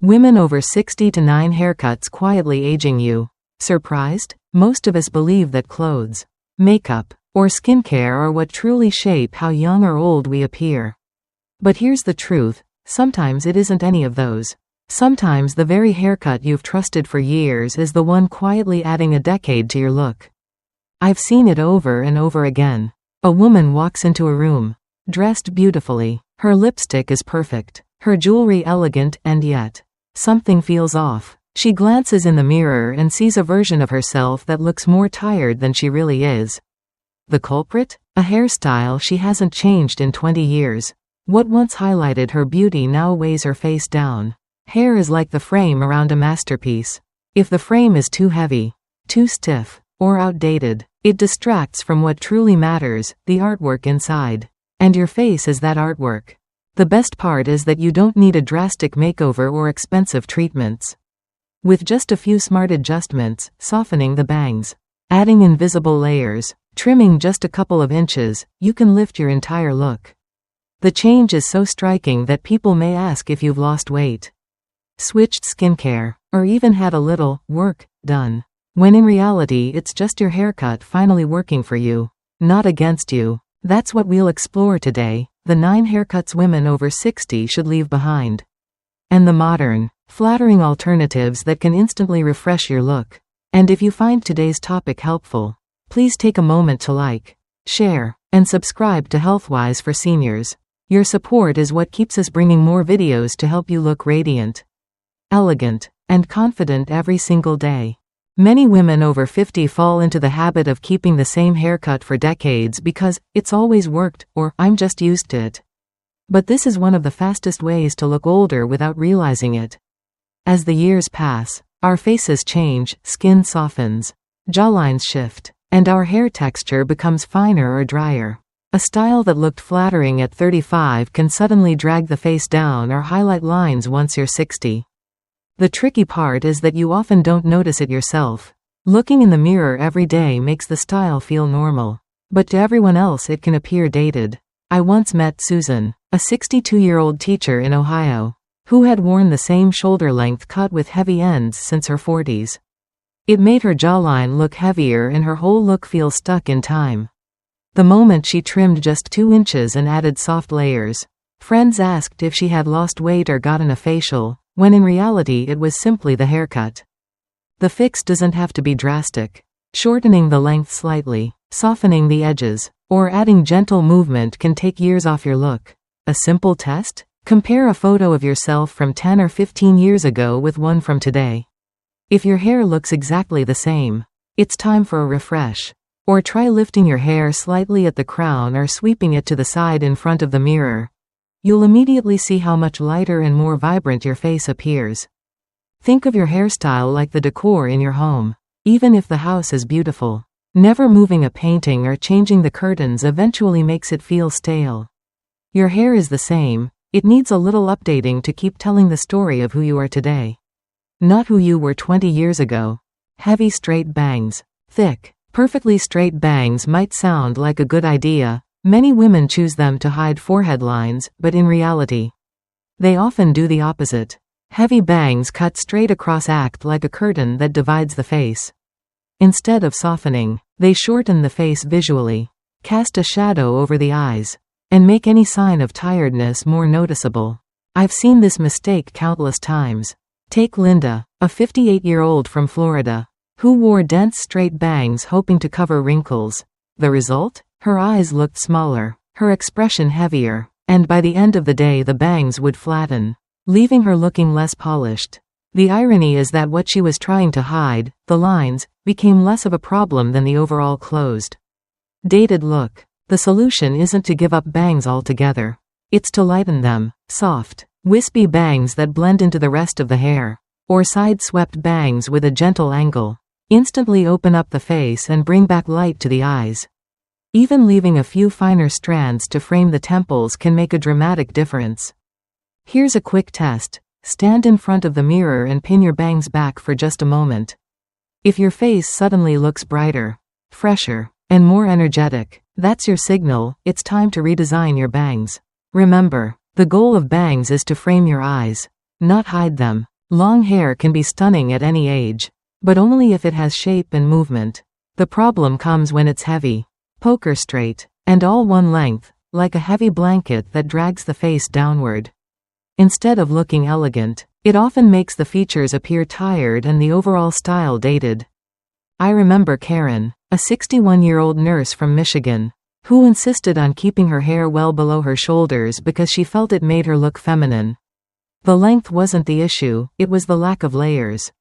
Women over 60 to 9 haircuts quietly aging you. Surprised? Most of us believe that clothes, makeup, or skincare are what truly shape how young or old we appear. But here's the truth, sometimes it isn't any of those. Sometimes the very haircut you've trusted for years is the one quietly adding a decade to your look. I've seen it over and over again. A woman walks into a room, dressed beautifully. Her lipstick is perfect, her jewelry elegant, and yet, something feels off. She glances in the mirror and sees a version of herself that looks more tired than she really is. The culprit? A hairstyle she hasn't changed in 20 years. What once highlighted her beauty now weighs her face down. Hair is like the frame around a masterpiece. If the frame is too heavy, too stiff, or outdated, it distracts from what truly matters, the artwork inside. And your face is that artwork. The best part is that you don't need a drastic makeover or expensive treatments. With just a few smart adjustments, softening the bangs, adding invisible layers, trimming just a couple of inches, you can lift your entire look. The change is so striking that people may ask if you've lost weight, switched skincare, or even had a little work done, when in reality it's just your haircut finally working for you, not against you. That's what we'll explore today, the 9 haircuts women over 60 should leave behind. And the modern, flattering alternatives that can instantly refresh your look. And if you find today's topic helpful, please take a moment to like, share, and subscribe to Healthwise for Seniors. Your support is what keeps us bringing more videos to help you look radiant, elegant, and confident every single day. Many women over 50 fall into the habit of keeping the same haircut for decades because it's always worked, or I'm just used to it. But this is one of the fastest ways to look older without realizing it. As the years pass, our faces change, skin softens, jawlines shift, and our hair texture becomes finer or drier. A style that looked flattering at 35 can suddenly drag the face down or highlight lines once you're 60. The tricky part is that you often don't notice it yourself. Looking in the mirror every day makes the style feel normal. But to everyone else it can appear dated. I once met Susan, a 62-year-old teacher in Ohio, who had worn the same shoulder-length cut with heavy ends since her 40s. It made her jawline look heavier and her whole look feel stuck in time. The moment she trimmed just 2 inches and added soft layers, friends asked if she had lost weight or gotten a facial, when in reality it was simply the haircut. The fix doesn't have to be drastic. Shortening the length slightly, softening the edges, or adding gentle movement can take years off your look. A simple test? Compare a photo of yourself from 10 or 15 years ago with one from today. If your hair looks exactly the same, it's time for a refresh. Or try lifting your hair slightly at the crown or sweeping it to the side in front of the mirror. You'll immediately see how much lighter and more vibrant your face appears. Think of your hairstyle like the decor in your home. Even if the house is beautiful, never moving a painting or changing the curtains eventually makes it feel stale. Your hair is the same, it needs a little updating to keep telling the story of who you are today. Not who you were 20 years ago. Heavy straight bangs. Thick, perfectly straight bangs might sound like a good idea. Many women choose them to hide forehead lines, but in reality, they often do the opposite. Heavy bangs cut straight across act like a curtain that divides the face. Instead of softening, they shorten the face visually, cast a shadow over the eyes, and make any sign of tiredness more noticeable. I've seen this mistake countless times. Take Linda, a 58-year-old from Florida, who wore dense straight bangs hoping to cover wrinkles. The result? Her eyes looked smaller, her expression heavier, and by the end of the day the bangs would flatten, leaving her looking less polished. The irony is that what she was trying to hide, the lines, became less of a problem than the overall closed, dated look. The solution isn't to give up bangs altogether. It's to lighten them. Soft, wispy bangs that blend into the rest of the hair, or side-swept bangs with a gentle angle, instantly open up the face and bring back light to the eyes. Even leaving a few finer strands to frame the temples can make a dramatic difference. Here's a quick test. Stand in front of the mirror and pin your bangs back for just a moment. If your face suddenly looks brighter, fresher, and more energetic, that's your signal, it's time to redesign your bangs. Remember, the goal of bangs is to frame your eyes, not hide them. Long hair can be stunning at any age, but only if it has shape and movement. The problem comes when it's heavy, poker straight, and all one length, like a heavy blanket that drags the face downward. Instead of looking elegant, it often makes the features appear tired and the overall style dated. I remember Karen, a 61-year-old nurse from Michigan, who insisted on keeping her hair well below her shoulders because she felt it made her look feminine. The length wasn't the issue, it was the lack of layers.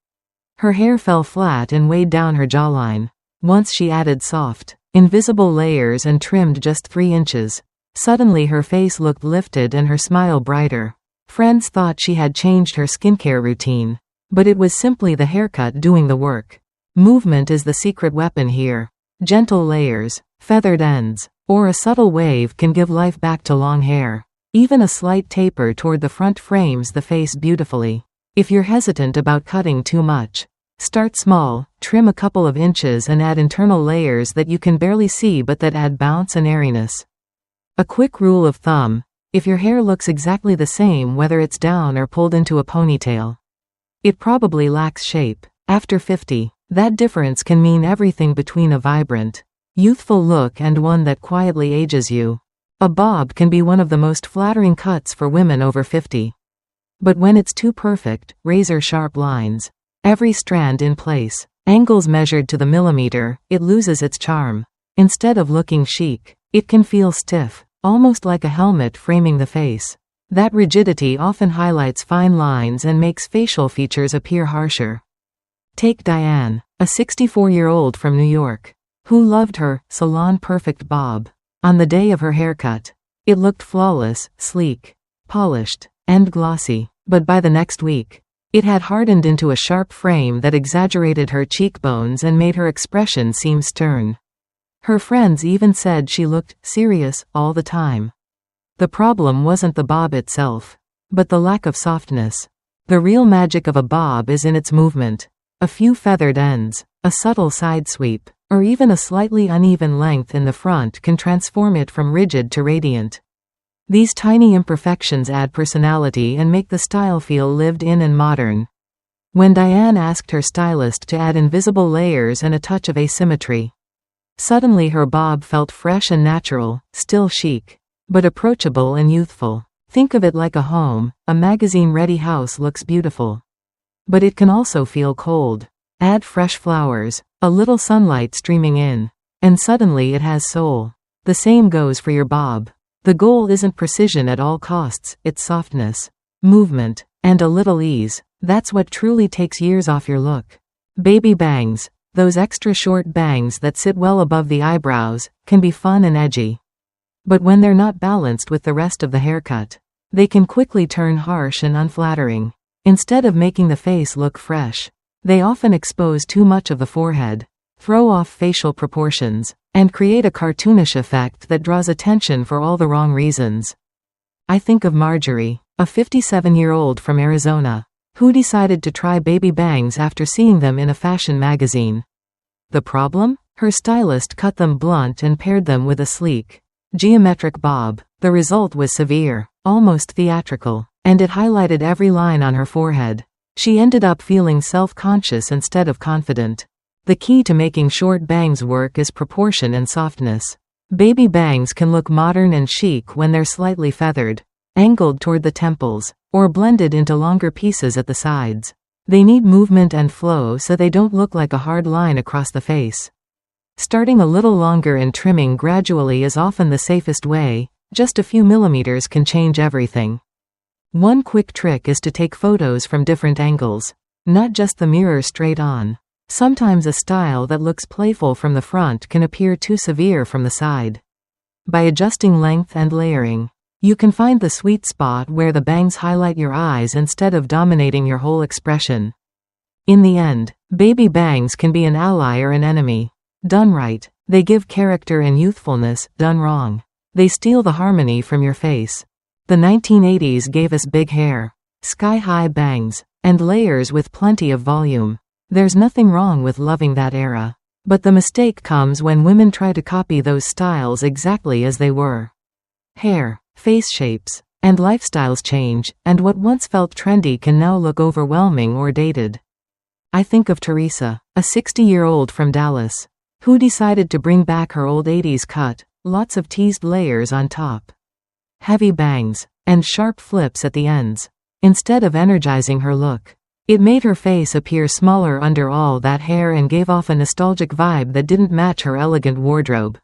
Her hair fell flat and weighed down her jawline. Once she added soft, invisible layers and trimmed just 3 inches. Suddenly her face looked lifted and her smile brighter. Friends thought she had changed her skincare routine. But it was simply the haircut doing the work. Movement is the secret weapon here. Gentle layers, feathered ends, or a subtle wave can give life back to long hair. Even a slight taper toward the front frames the face beautifully. If you're hesitant about cutting too much, start small, trim a couple of inches and add internal layers that you can barely see but that add bounce and airiness. A quick rule of thumb: if your hair looks exactly the same whether it's down or pulled into a ponytail, it probably lacks shape. After 50, that difference can mean everything between a vibrant, youthful look and one that quietly ages you. A bob can be one of the most flattering cuts for women over 50. But when it's too perfect, razor-sharp lines, every strand in place, angles measured to the millimeter, it loses its charm. Instead of looking chic, it can feel stiff, almost like a helmet framing the face. That rigidity often highlights fine lines and makes facial features appear harsher. Take Diane, a 64-year-old from New York, who loved her salon-perfect bob. On the day of her haircut, it looked flawless, sleek, polished, and glossy. But by the next week, it had hardened into a sharp frame that exaggerated her cheekbones and made her expression seem stern. Her friends even said she looked serious all the time. The problem wasn't the bob itself, but the lack of softness. The real magic of a bob is in its movement. A few feathered ends, a subtle side sweep, or even a slightly uneven length in the front can transform it from rigid to radiant. These tiny imperfections add personality and make the style feel lived in and modern. When Diane asked her stylist to add invisible layers and a touch of asymmetry, suddenly her bob felt fresh and natural, still chic, but approachable and youthful. Think of it like a home. A magazine-ready house looks beautiful, but it can also feel cold. Add fresh flowers, a little sunlight streaming in, and suddenly it has soul. The same goes for your bob. The goal isn't precision at all costs, it's softness, movement, and a little ease. That's what truly takes years off your look. Baby bangs, those extra short bangs that sit well above the eyebrows, can be fun and edgy. But when they're not balanced with the rest of the haircut, they can quickly turn harsh and unflattering. Instead of making the face look fresh, they often expose too much of the forehead, throw off facial proportions, and create a cartoonish effect that draws attention for all the wrong reasons. I think of Marjorie, a 57-year-old from Arizona, who decided to try baby bangs after seeing them in a fashion magazine. The problem? Her stylist cut them blunt and paired them with a sleek, geometric bob. The result was severe, almost theatrical, and it highlighted every line on her forehead. She ended up feeling self-conscious instead of confident. The key to making short bangs work is proportion and softness. Baby bangs can look modern and chic when they're slightly feathered, angled toward the temples, or blended into longer pieces at the sides. They need movement and flow so they don't look like a hard line across the face. Starting a little longer and trimming gradually is often the safest way. Just a few millimeters can change everything. One quick trick is to take photos from different angles, not just the mirror straight on. Sometimes a style that looks playful from the front can appear too severe from the side. By adjusting length and layering, you can find the sweet spot where the bangs highlight your eyes instead of dominating your whole expression. In the end, baby bangs can be an ally or an enemy. Done right, they give character and youthfulness. Done wrong, they steal the harmony from your face. The 1980s gave us big hair, sky-high bangs, and layers with plenty of volume. There's nothing wrong with loving that era. But the mistake comes when women try to copy those styles exactly as they were. Hair, face shapes, And lifestyles change, and what once felt trendy can now look overwhelming or dated. I think of Teresa, a 60-year-old from Dallas, who decided to bring back her old 80s cut, lots of teased layers on top, heavy bangs, and sharp flips at the ends. Instead of energizing her look, it made her face appear smaller under all that hair and gave off a nostalgic vibe that didn't match her elegant wardrobe.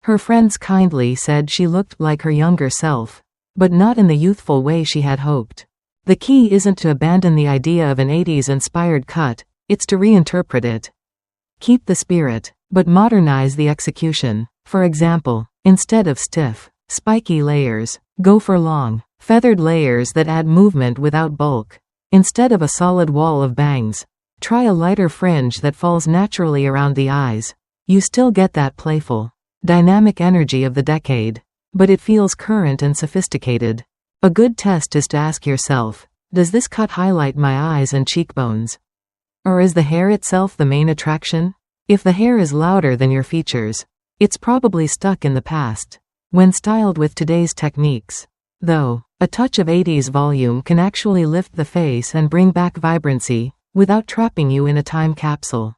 Her friends kindly said she looked like her younger self, but not in the youthful way she had hoped. The key isn't to abandon the idea of an 80s-inspired cut, it's to reinterpret it. Keep the spirit, but modernize the execution. For example, instead of stiff, spiky layers, go for long, feathered layers that add movement without bulk. Instead of a solid wall of bangs, try a lighter fringe that falls naturally around the eyes. You still get that playful, dynamic energy of the decade, but it feels current and sophisticated. A good test is to ask yourself, does this cut highlight my eyes and cheekbones? Or is the hair itself the main attraction? If the hair is louder than your features, it's probably stuck in the past. When styled with today's techniques, though, a touch of 80s volume can actually lift the face and bring back vibrancy, without trapping you in a time capsule.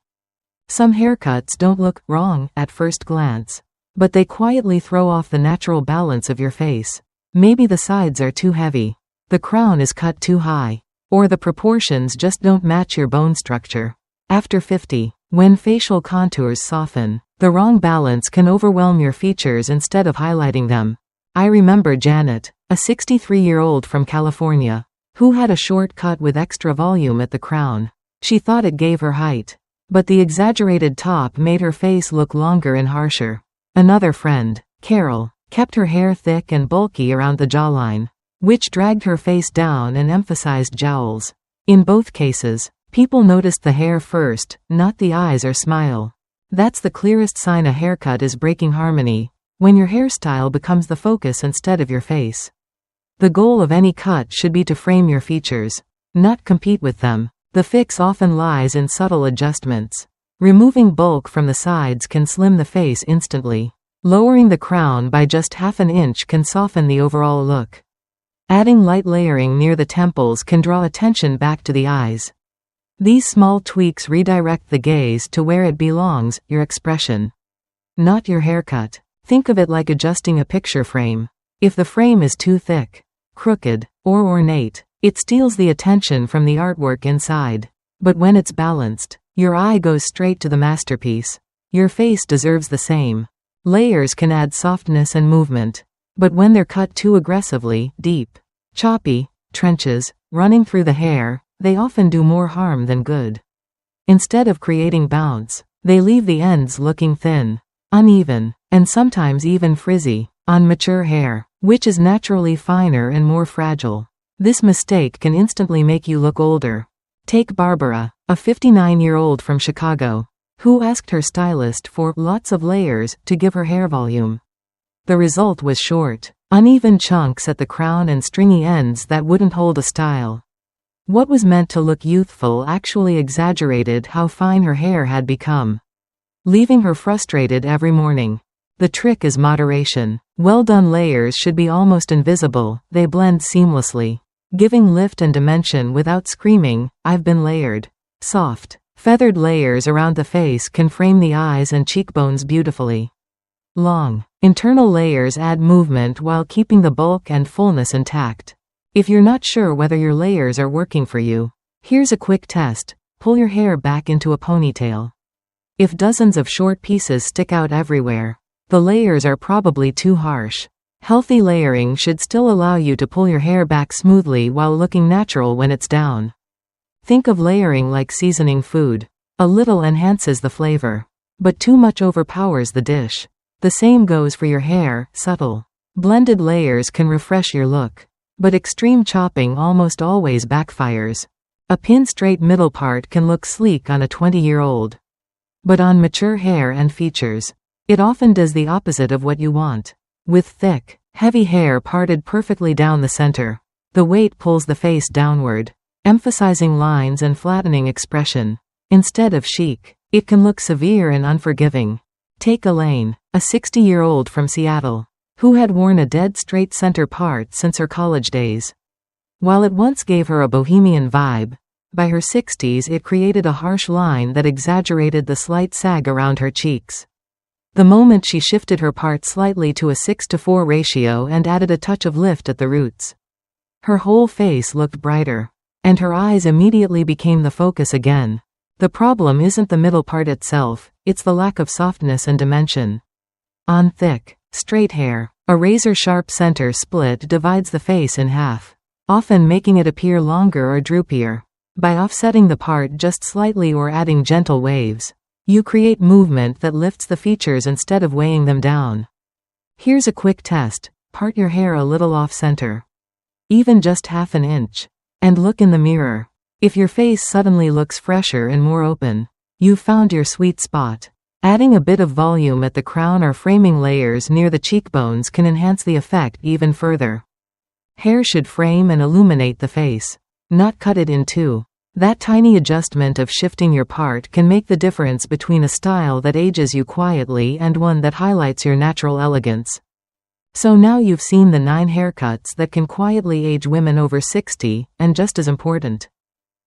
Some haircuts don't look wrong at first glance, but they quietly throw off the natural balance of your face. Maybe the sides are too heavy, the crown is cut too high, or the proportions just don't match your bone structure. After 50, when facial contours soften, the wrong balance can overwhelm your features instead of highlighting them. I remember Janet, a 63-year-old from California, who had a short cut with extra volume at the crown. She thought it gave her height, but the exaggerated top made her face look longer and harsher. Another friend, Carol, kept her hair thick and bulky around the jawline, which dragged her face down and emphasized jowls. In both cases, people noticed the hair first, not the eyes or smile. That's the clearest sign a haircut is breaking harmony, when your hairstyle becomes the focus instead of your face. The goal of any cut should be to frame your features, not compete with them. The fix often lies in subtle adjustments. Removing bulk from the sides can slim the face instantly. Lowering the crown by just half an inch can soften the overall look. Adding light layering near the temples can draw attention back to the eyes. These small tweaks redirect the gaze to where it belongs, your expression, not your haircut. Think of it like adjusting a picture frame. If the frame is too thick, crooked, or ornate, it steals the attention from the artwork inside. But when it's balanced, your eye goes straight to the masterpiece. Your face deserves the same. Layers can add softness and movement, but when they're cut too aggressively, deep, choppy, trenches, running through the hair, they often do more harm than good. Instead of creating bounce, they leave the ends looking thin, uneven, and sometimes even frizzy, on mature hair, which is naturally finer and more fragile. This mistake can instantly make you look older. Take Barbara, a 59-year-old from Chicago, who asked her stylist for lots of layers to give her hair volume. The result was short, uneven chunks at the crown and stringy ends that wouldn't hold a style. What was meant to look youthful actually exaggerated how fine her hair had become, leaving her frustrated every morning. The trick is moderation. Well-done layers should be almost invisible, they blend seamlessly, giving lift and dimension without screaming, "I've been layered." Soft, feathered layers around the face can frame the eyes and cheekbones beautifully. Long, internal layers add movement while keeping the bulk and fullness intact. If you're not sure whether your layers are working for you, here's a quick test. Pull your hair back into a ponytail. If dozens of short pieces stick out everywhere, the layers are probably too harsh. Healthy layering should still allow you to pull your hair back smoothly while looking natural when it's down. Think of layering like seasoning food. A little enhances the flavor, but too much overpowers the dish. The same goes for your hair. Subtle, blended layers can refresh your look, but extreme chopping almost always backfires. A pin-straight middle part can look sleek on a 20-year-old, but on mature hair and features, it often does the opposite of what you want. With thick, heavy hair parted perfectly down the center, the weight pulls the face downward, emphasizing lines and flattening expression. Instead of chic, it can look severe and unforgiving. Take Elaine, a 60-year-old from Seattle, who had worn a dead straight center part since her college days. While it once gave her a bohemian vibe, by her 60s it created a harsh line that exaggerated the slight sag around her cheeks. The moment she shifted her part slightly to a 6:4 ratio and added a touch of lift at the roots, her whole face looked brighter, and her eyes immediately became the focus again. The problem isn't the middle part itself, it's the lack of softness and dimension. On thick, straight hair, a razor-sharp center split divides the face in half, often making it appear longer or droopier. By offsetting the part just slightly or adding gentle waves, you create movement that lifts the features instead of weighing them down. Here's a quick test: part your hair a little off-center, even just half an inch, and look in the mirror. If your face suddenly looks fresher and more open, you've found your sweet spot. Adding a bit of volume at the crown or framing layers near the cheekbones can enhance the effect even further. Hair should frame and illuminate the face, not cut it in two. That tiny adjustment of shifting your part can make the difference between a style that ages you quietly and one that highlights your natural elegance. So now you've seen the 9 haircuts that can quietly age women over 60, and just as important,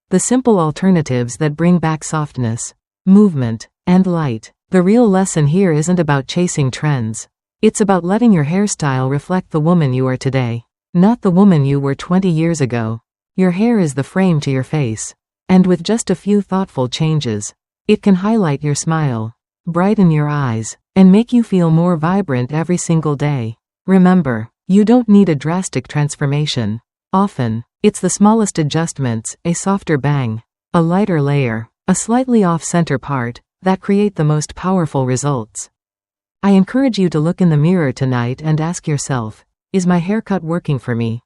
the simple alternatives that bring back softness, movement, and light. The real lesson here isn't about chasing trends. It's about letting your hairstyle reflect the woman you are today, not the woman you were 20 years ago. Your hair is the frame to your face, and with just a few thoughtful changes, it can highlight your smile, brighten your eyes, and make you feel more vibrant every single day. Remember, you don't need a drastic transformation. Often, it's the smallest adjustments, a softer bang, a lighter layer, a slightly off-center part, that create the most powerful results. I encourage you to look in the mirror tonight and ask yourself, is my haircut working for me?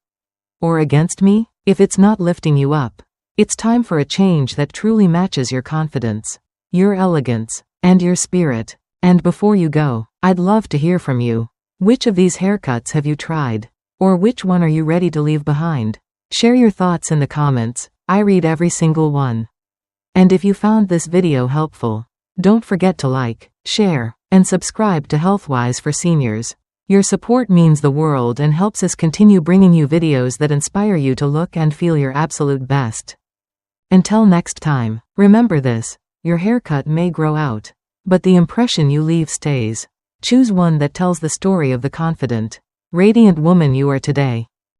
Or against me? If it's not lifting you up, it's time for a change that truly matches your confidence, your elegance, and your spirit. And before you go, I'd love to hear from you. Which of these haircuts have you tried? Or which one are you ready to leave behind? Share your thoughts in the comments. I read every single one. And if you found this video helpful, don't forget to like, share, and subscribe to Healthwise for Seniors. Your support means the world and helps us continue bringing you videos that inspire you to look and feel your absolute best. Until next time, remember this: your haircut may grow out, but the impression you leave stays. Choose one that tells the story of the confident, radiant woman you are today.